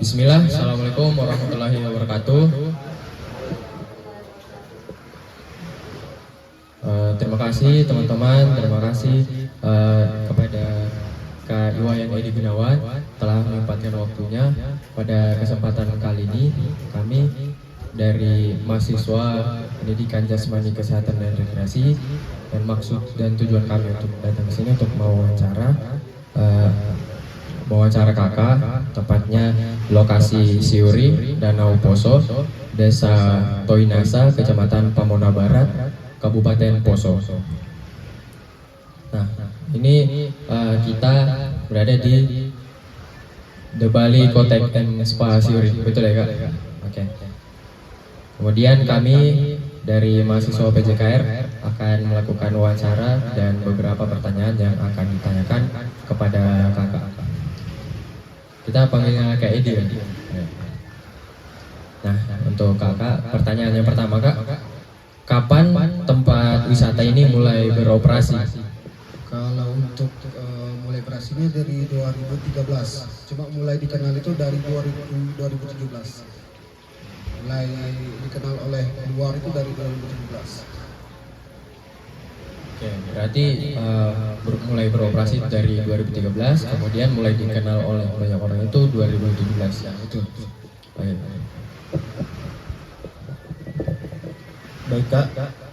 Bismillah, Assalamualaikum warahmatullahi wabarakatuh. Terima kasih teman-teman, terima kasih kepada Kak Iwayan Edi Gunawan telah menyempatkan waktunya. Pada kesempatan kali ini kami dari mahasiswa pendidikan jasmani kesehatan dan rekreasi, dan maksud dan tujuan kami untuk datang ke sini untuk mewawancara kakak, tepatnya lokasi Siuri, Danau Poso, Desa Toinasa, Kecamatan Pamona Barat, Kabupaten Poso. Nah, ini kita berada di The Bali Cottage and Spa Siuri, betul ya kak? Oke. Kemudian kami dari mahasiswa PJKR akan melakukan wawancara dan beberapa pertanyaan yang akan ditanyakan kepada kakak. Kita panggilnya Kak Edi kan? Nah, untuk kakak, pertanyaan yang pertama kak, kapan tempat wisata ini mulai beroperasi? Kalau untuk mulai operasinya dari 2013, cuma mulai dikenal itu dari 2017. Mulai dikenal oleh luar itu dari 2017. Oke, berarti mulai beroperasi dari 2013, kemudian mulai dikenal oleh banyak orang itu 2017 ya, itu. Baik. Baik kak,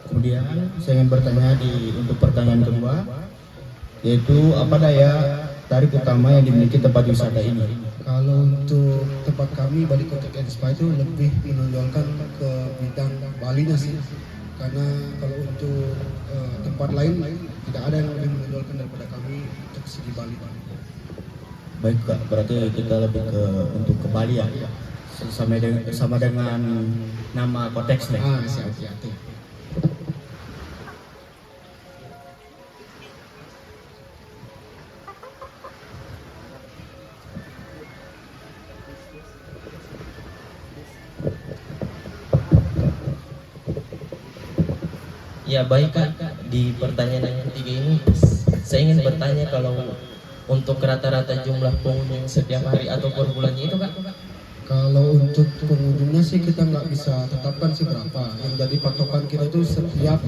kemudian saya ingin bertanya untuk pertanyaan kedua, yaitu apa daya tarik utama yang dimiliki tempat wisata ini? Kalau untuk tempat kami Bali Cottage and Spa itu lebih menonjolkan ke bidang Balinya sih, karena kalau untuk tempat lain tidak ada yang lebih menonjolkan daripada kami untuk segi Bali. Baik kak, berarti kita lebih untuk ke Bali ya, sama dengan nama konteksnya. Siap. Ya baik kak, di pertanyaan yang ketiga ini saya ingin bertanya kalau untuk rata-rata jumlah pengunjung setiap hari atau per bulannya itu kak? Kalau untuk pengunjungnya sih kita nggak bisa tetapkan sih berapa. Yang jadi patokan kita itu setiap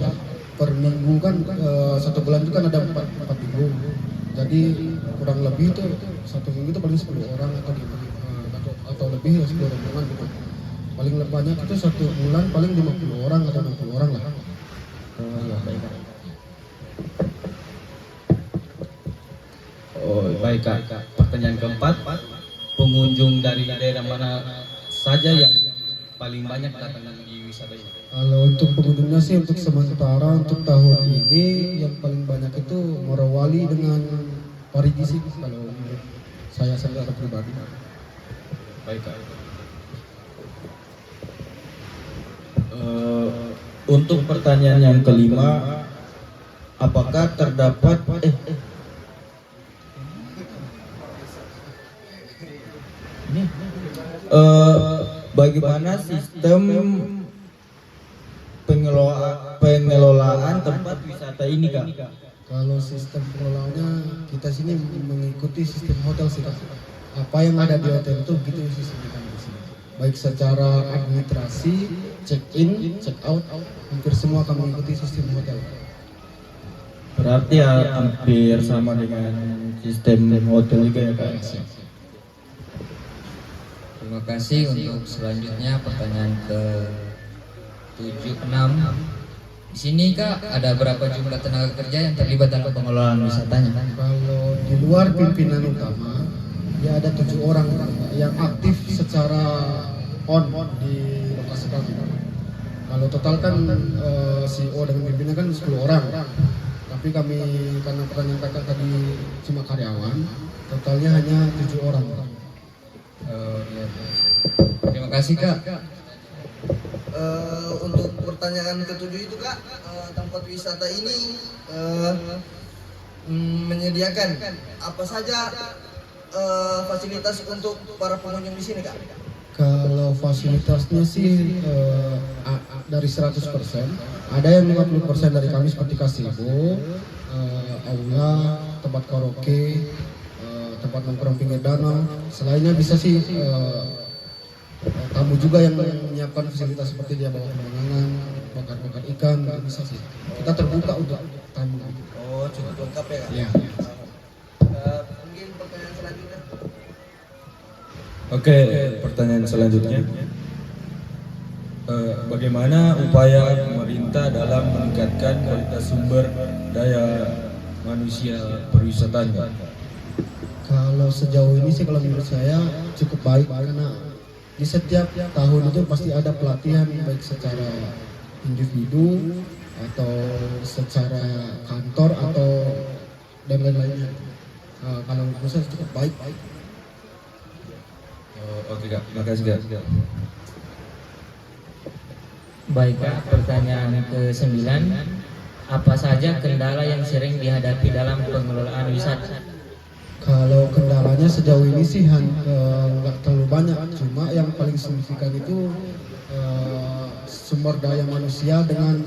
per minggu kan, satu bulan itu kan ada 4 minggu. Jadi kurang lebih itu satu minggu itu paling 10 orang atau lebih ya 10 rombongan gitu. Paling banyak itu satu bulan paling 50 orang atau 60 orang lah. Ya baik kak. Oh, baik kak. Pertanyaan keempat, pengunjung dari daerah mana saja yang paling banyak datang di wisata ini? Kalau untuk pengunjungnya sih untuk sementara untuk tahun ini yang paling banyak itu Morowali dengan Parigi sih kalau menurut saya secara pribadi. Baik kak. Untuk pertanyaan yang kelima, apakah terdapat bagaimana sistem pengelolaan tempat wisata ini kak? Kalau sistem pengelolaannya kita sini mengikuti sistem hotel sih Kak. Apa yang ada di hotel itu begitu sistem kami di sini. Baik secara administrasi, check in, check out, hampir semua kami mengikuti sistem hotel. Berarti ya hampir sama dengan sistem hotel juga ya kak? Terima kasih. Untuk selanjutnya pertanyaan ke 76. Di sini kak ada berapa jumlah tenaga kerja yang terlibat dalam pengelolaan wisatanya? Kalau di luar pimpinan utama, ya ada 7 orang yang aktif secara on di lokasi kami. Kalau total kan CEO dengan pimpinan kan 10 orang. Tapi kami karena pertanyaan kakak tadi cuma karyawan, totalnya hanya 7 orang. Iya. Terima kasih kak. Untuk pertanyaan ketujuh itu kak, tempat wisata ini menyediakan apa saja fasilitas untuk para pengunjung di sini kak? Kalau fasilitasnya sih dari 100%, ada yang 50% dari kami seperti gazebo, aula, tempat karaoke, tempat nongkrong pinggir danau. Selainnya bisa sih tamu juga yang menyiapkan fasilitas seperti dia bawa pemandangan, bakar-bakar ikan, gitu bisa sih. Kita terbuka untuk tamu. Oh, cukup lengkap ya, Kak? Ya. Mungkin pertanyaan selanjutnya. Oke, pertanyaan selanjutnya. Bagaimana upaya pemerintah dalam meningkatkan kualitas sumber daya manusia perwisataan? Kalau sejauh ini sih kalau menurut saya cukup baik, karena di setiap tahun itu pasti ada pelatihan baik secara individu atau secara kantor atau dan lain-lainnya. Kalau menurut saya cukup baik. Oke Kak, makasih Kak. Baik Kak, pertanyaan ke-9. Apa saja kendala yang sering dihadapi dalam pengelolaan wisata? Kalau kendalanya sejauh ini sih nggak terlalu banyak, cuma yang paling signifikan itu sumber daya manusia dengan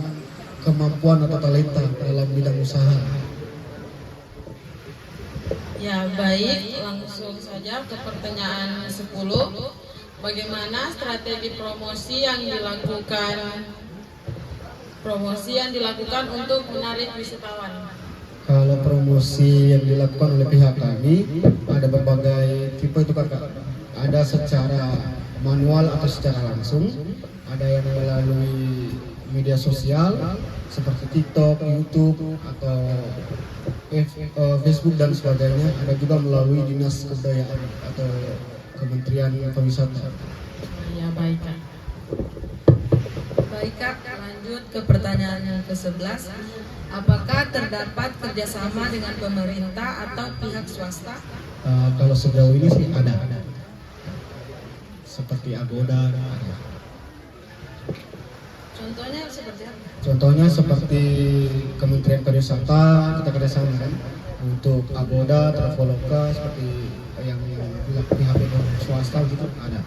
kemampuan atau talenta dalam bidang usaha. Ya baik, langsung saja ke pertanyaan 10. Bagaimana strategi promosi yang dilakukan untuk menarik wisatawan? Kalau promosi yang dilakukan oleh pihak kami ada berbagai tipe itu Kak. Ada secara manual atau secara langsung, ada yang melalui media sosial seperti TikTok, YouTube atau Facebook dan sebagainya. Ada juga melalui dinas kebudayaan atau Kementerian Pariwisata. Ya baik Kak. Baik Kak, lanjut ke pertanyaan yang ke-11. Apakah terdapat kerjasama dengan pemerintah atau pihak swasta? Kalau sejauh ini sih ada. Seperti Agoda ada. Contohnya seperti apa? Contohnya seperti Kementerian Pariwisata kita kerjasama kan untuk Agoda, Traveloka seperti yang pihak swasta gitu ada.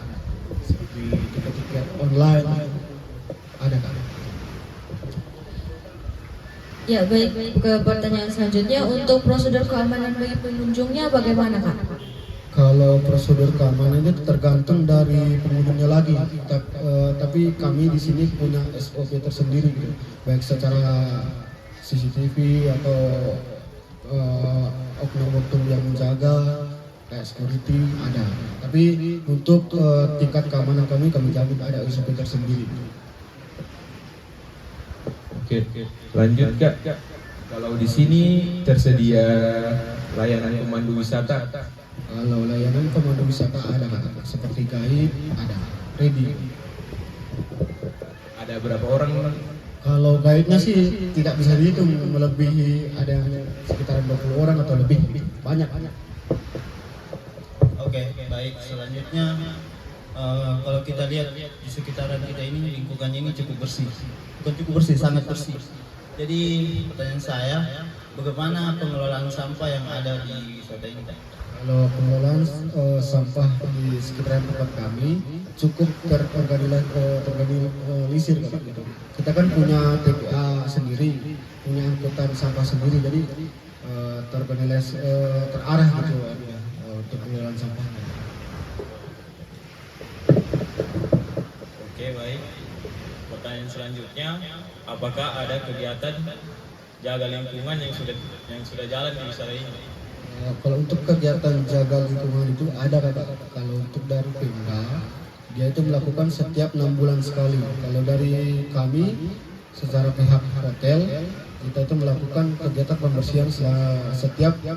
Seperti tiket-tiket online ada kan. Ya baik, ke pertanyaan selanjutnya, untuk prosedur keamanan bagi pengunjungnya bagaimana Kak? Kalau prosedur keamanan itu tergantung dari pengunjungnya lagi, tapi kami di sini punya SOP tersendiri, gitu. Baik secara CCTV atau oknum-oknum yang menjaga, kayak security ada. Tapi untuk tingkat keamanan kami jamin ada SOP tersendiri. Oke, lanjut Kak. Kalau di sini tersedia layanan pemandu wisata. Kalau layanan pemandu wisata ada Kak, seperti guide ada, ready. Ada berapa orang? Kalau guide-nya sih tidak bisa dihitung, melebihi ada sekitaran 20 orang atau lebih, banyak. Oke, baik. Selanjutnya, kalau kita lihat di sekitaran kita ini, lingkungannya ini cukup bersih. Bukan cukup bersih, sangat bersih. Jadi pertanyaan saya, bagaimana pengelolaan sampah yang ada di wisata ini? Kalau pengelolaan sampah di sekitaran tempat kami cukup terorganisir gitu. Kita kan punya TPA sendiri, punya angkutan sampah sendiri, jadi terarah gitu untuk pengelolaan sampah. Oke, baik. Pertanyaan selanjutnya, apakah ada kegiatan jaga lingkungan yang sudah jalan di wisata ini? Kalau untuk kegiatan jaga lingkungan itu ada Kak. Kalau untuk dari Pemda, dia itu melakukan setiap 6 bulan sekali. Kalau dari kami secara pihak hotel, kita itu melakukan kegiatan pembersihan setiap 1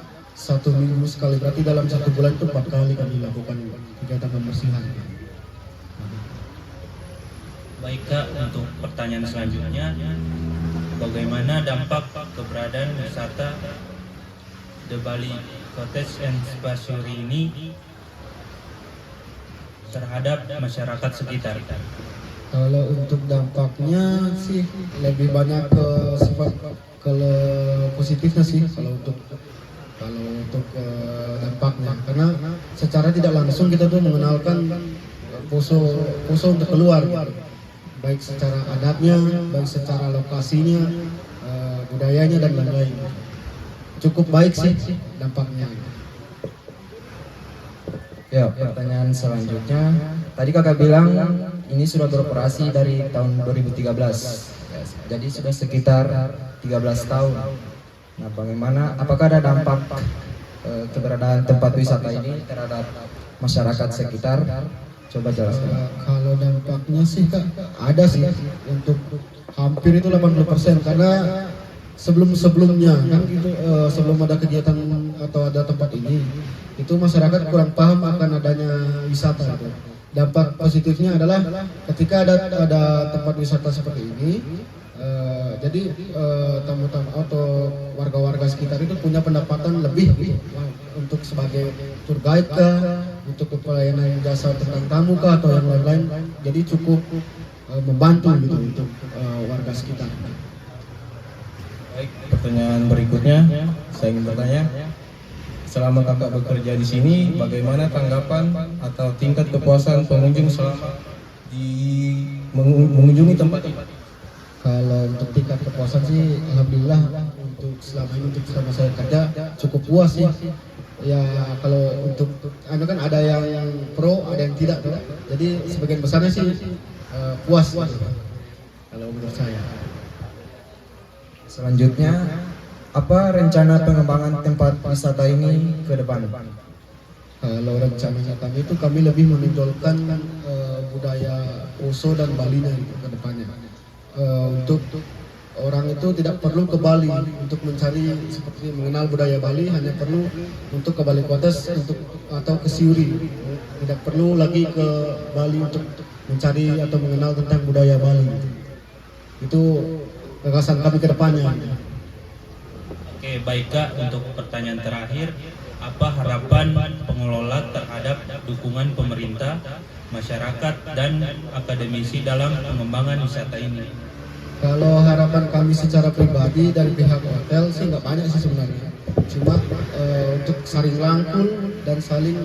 minggu sekali. Berarti dalam 1 bulan itu 4 kali kami lakukan kegiatan pembersihan. Baik Kak, untuk pertanyaan selanjutnya, bagaimana dampak keberadaan wisata The Bali Cottage and Spa Suri ini terhadap masyarakat sekitar? Kalau untuk dampaknya sih lebih banyak ke sifat positifnya sih kalau untuk dampaknya, karena secara tidak langsung kita tuh mengenalkan poso untuk keluar, baik secara adatnya, baik secara lokasinya, budayanya dan lain-lain. Cukup baik sih dampaknya. Ya, pertanyaan selanjutnya. Tadi kakak bilang ini sudah beroperasi dari tahun 2013. Ya, jadi sudah sekitar 13 tahun. Nah, bagaimana? Apakah ada dampak keberadaan tempat wisata ini terhadap masyarakat sekitar? Coba jelaskan. Kalau dampaknya sih Kak, ada sih untuk hampir itu 80%, karena sebelumnya kan itu sebelum ada kegiatan atau ada tempat ini, itu masyarakat kurang paham akan adanya wisata gitu. Dampak positifnya adalah ketika ada tempat wisata seperti ini, jadi tamu-tamu atau warga-warga sekitar itu punya pendapatan lebih untuk sebagai tour guide kah, untuk pelayanan jasa tentang tamu kah, atau yang lain-lain. Jadi cukup membantu gitu untuk warga sekitar. Baik, pertanyaan berikutnya saya ingin bertanya, selama kakak bekerja di sini, bagaimana tanggapan atau tingkat kepuasan pengunjung selama mengunjungi tempat ini? Kalau untuk tingkat kepuasan sih, alhamdulillah untuk selama saya kerja cukup puas sih. Ya kalau untuk kan ada yang pro, ada yang tidak. Jadi sebagian besarnya sih puas kalau menurut saya. Selanjutnya, apa rencana pengembangan tempat wisata ini ke depan? Kalau rencananya kami lebih menonjolkan budaya Poso dan Bali ke depannya. Untuk orang itu tidak perlu ke Bali untuk mencari seperti mengenal budaya Bali, hanya perlu untuk ke Bali Kotes atau ke Siuri. Tidak perlu lagi ke Bali untuk mencari atau mengenal tentang budaya Bali. Itu gagasan kami ke depannya. Oke, baik Kak, untuk pertanyaan terakhir, apa harapan pengelola terhadap dukungan pemerintah, masyarakat, dan akademisi dalam pengembangan wisata ini? Kalau harapan kami secara pribadi dari pihak hotel sih nggak banyak sih sebenarnya. Cuma untuk saling rangkul dan saling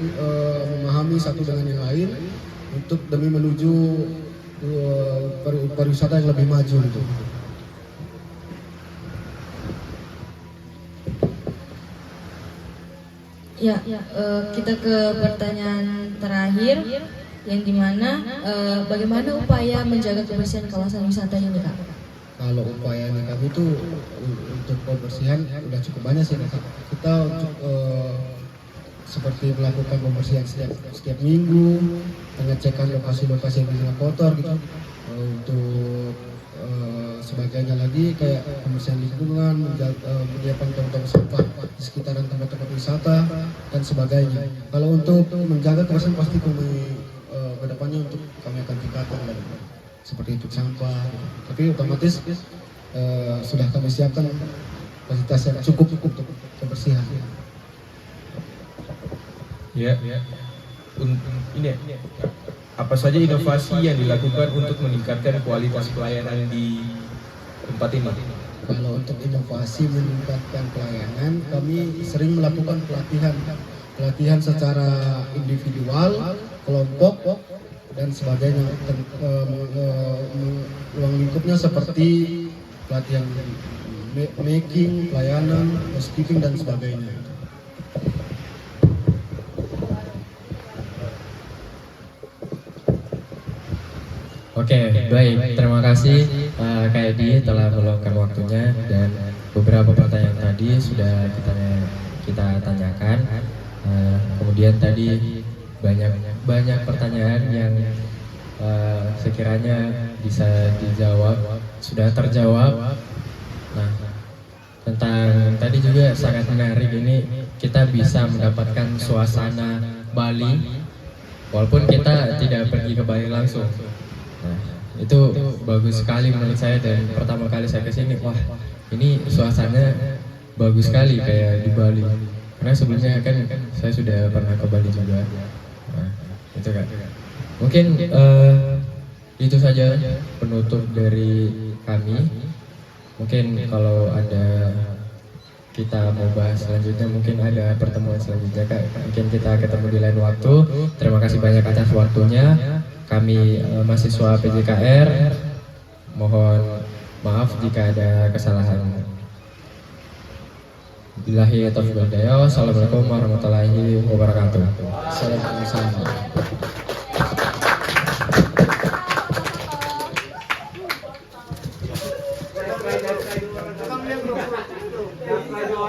memahami satu dengan yang lain untuk demi menuju pariwisata yang lebih maju gitu. Ya, kita ke pertanyaan terakhir, yang dimana bagaimana upaya menjaga kebersihan kawasan wisata ini, Kak? Kalau upayanya kami itu untuk kebersihan udah cukup banyak sih, Kak. Kita untuk seperti melakukan pembersihan setiap minggu, pengecekan lokasi-lokasi yang bisa kotor gitu. Untuk sebagainya lagi kayak pembersihan lingkungan, menyiapkan tong-tong sampah di sekitaran tempat-tempat wisata dan sebagainya. Kalau untuk menjaga kebersihan pasti kami kedepannya untuk kami akan tingkatkan lagi seperti itu sampah. Tapi otomatis sudah kami siapkan fasilitas yang cukup untuk kebersihan. Ya, ini apa saja inovasi yang dilakukan untuk meningkatkan kualitas pelayanan di tempat ini? Kalau untuk inovasi meningkatkan pelayanan, kami sering melakukan pelatihan secara individual, kelompok, dan sebagainya. Ruang lingkupnya seperti pelatihan making, pelayanan, housekeeping, dan sebagainya. Oke, baik. Terima kasih Kak Edi telah meluangkan waktunya dan beberapa pertanyaan tadi sudah kita tanyakan. Kemudian tadi banyak pertanyaan yang sekiranya bisa dijawab, sudah terjawab. Nah, tentang tadi juga sangat menarik ini, kita bisa mendapatkan suasana Bali walaupun kita tidak pergi ke Bali langsung. Nah, itu bagus sekali menurut saya, dan pertama kali saya kesini, wah ini suasananya bagus sekali kayak di Bali. Karena sebelumnya kan saya sudah pernah ke Bali juga. Nah, itu kan. Mungkin itu saja penutup dari kami. Mungkin kalau ada kita mau bahas selanjutnya, mungkin ada pertemuan selanjutnya Kak. Mungkin kita ketemu di lain waktu. Terima kasih banyak atas waktunya. kami mahasiswa PJKR mohon maaf jika ada kesalahan. Billahi taufiq wal hidayah. Assalamualaikum warahmatullahi wabarakatuh. Assalamualaikum.